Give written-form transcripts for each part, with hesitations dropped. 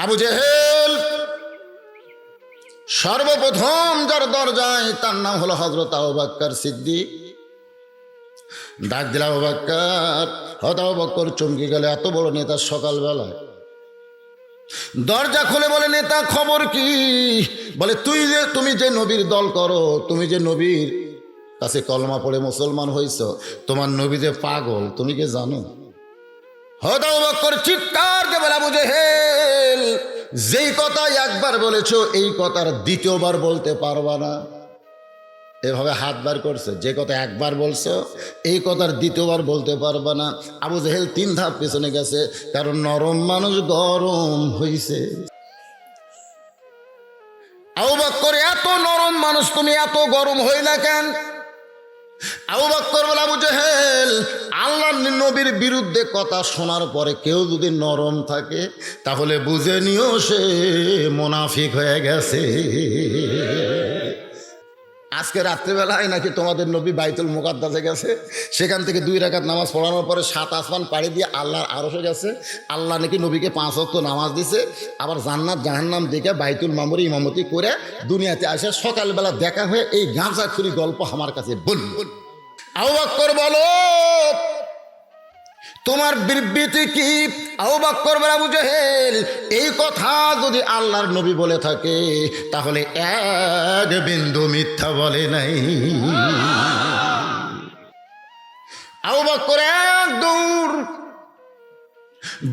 আবু জেহেল সর্বপ্রথম যার দরজায় তার নাম হলো হযরত আবু বকর সিদ্দিক। ডাক দিল আবু বকর। হযরত আবু বকর চমকে গেল, এত বড় নেতা সকালবেলায়। দরজা খুলে বলে, নেতা খবর কি? বলে, তুমি যে নবীর দল করো, তুমি যে নবীর কাছে কলমা পড়ে মুসলমান হইছ, তোমার নবী যে পাগল, তুমি কি জানো? হযরত আবু বকর চিৎকার দিয়ে বলে, আবু জেহেল, যেই কথা একবার বলেছো এই কথার দ্বিতীয়বার বলতে পারবা না। এভাবে হাত বার করছে, যে কথা একবার বলছো এই কথার দ্বিতীয়বার বলতে পারবা না। আবু জেহেল 3 ধাপ পেছনে গেছে, কারণ নরম মানুষ গরম হইছে। আবু বকর, এত নরম মানুষ তুমি এত গরম হইলা কেন? আবু বকর বলে, আবু জেহেল, আল্লাহর নবীর বিরুদ্ধে কথা শোনার পরে কেউ যদি নরম থাকে তাহলে বুঝে নিও সে মুনাফিক হয়ে গেছে। আজকে রাত্রিবেলায় নাকি তোমাদের নবী বাইতুল মুকাদ্দাসে গেছে, সেখান থেকে 2 রাকাত নামাজ পড়ানোর পরে 7 আসমান পাড়ি দিয়ে আল্লাহর আরশে গেছে। আল্লাহ নাকি নবীকে 5 ওয়াক্ত নামাজ দিছে, আবার জান্নাত জাহান্নাম দেখে বাইতুল মামুরে ইমামতি করে দুনিয়াতে আসে। সকালবেলা দেখা হয়ে এই গাঁজাখুরি গল্প আমার কাছে বলল। আবু বকর বলো, তোমার বিবৃতি কি? আবু বকর বলে, আবু জেহেল, এই কথা যদি আল্লাহর নবী বলে থাকে তাহলে এক বিন্দু মিথ্যা বলে নাই। আবু বকর এক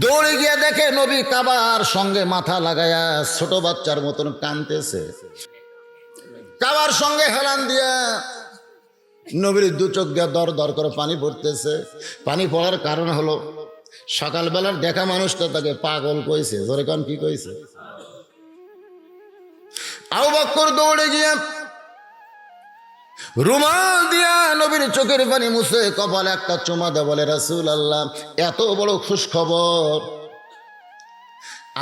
দৌড়ে গিয়ে দেখে নবী কাবার সঙ্গে মাথা লাগায়া ছোট বাচ্চার মতন কাঁদতেছে। কাবার সঙ্গে হেলান দিয়া নবীর 2 চোখ দিয়ে দর দর করে পানি পড়তেছে। পানি পড়ার কারণ হলো সকালবেলার দেখা মানুষটা তাকে পাগল কইছে। জোরে কান, কি কইছে? আবু বকর দৌড়ে গিয়ে রুমাল দিয়া নবীর চোখের পানি মুছে কপালে একটা চুমা দেয়, বলে, রাসূলুল্লাহ, এত বড় খুশ খবর,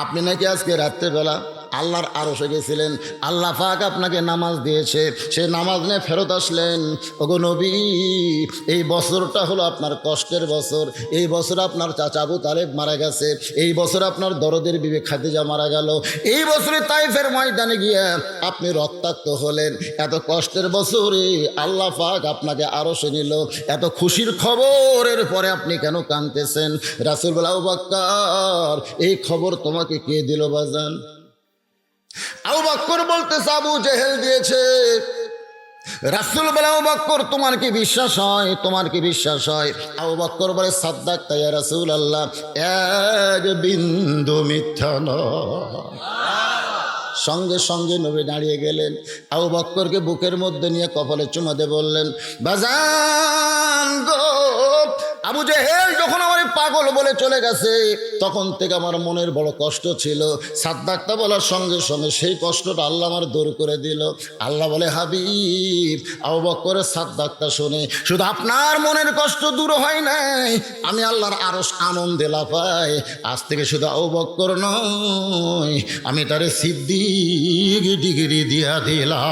আপনি নাকি আজকে রাত্রেবেলা আল্লাহর আরশে গেছিলেন, আল্লাহ পাক আপনাকে নামাজ দিয়েছে, সে নামাজ নিয়ে ফেরত আসলেন। ওগো নবী, এই বছরটা হলো আপনার কষ্টের বছর। এই বছর আপনার চাচা আবু তালেব মারা গেছে, এই বছর আপনার দরদের বিবি খাদিজা মারা গেল, এই বছরে তাইফের ময়দানে গিয়ে আপনি রক্তাক্ত হলেন। এত কষ্টের বছরে আল্লাহ পাক আপনাকে আরশে নিল, এত খুশির খবরের পরে আপনি কেন কাঁদতেছেন? রাসূল বলে, আবু বকর, এই খবর তোমাকে কে দিল বাজান? আবু বকর বলতেছে, আবু জেহেল দিয়েছে। রাসূল বলে, আবু বকর, তোমার কি বিশ্বাস হয়? তোমার কি বিশ্বাস হয়? আবু বকর বলে, সাদ্দাকতা ইয়া রাসূলুল্লাহ, এক বিন্দু মিথ্যা নয়। সঙ্গে সঙ্গে নবী দাঁড়িয়ে গেলেন, আবু বকরকে বুকের মধ্যে নিয়ে কপালে চুমা দিয়ে বললেন, বাজান গো, আবু জেহেল যখন আমার পাগল বলে চলে গেছে তখন থেকে আমার মনের বড় কষ্ট ছিল। সাদ্দাকতা বলার সঙ্গে সঙ্গে সেই কষ্টটা আল্লাহ আমার দূর করে দিল। আল্লাহ বলে, হাবিব, আবু বকরের সাদ্দাকতা শুনে শুধু আপনার মনের কষ্ট দূর হয় নাই, আমি আল্লাহর আরশ আনন্দে লাফাই। আজ থেকে শুধু আবু বকর নয়, আমি তারে সিদ্দিক ডিগ্রি দিয়া দিলাম।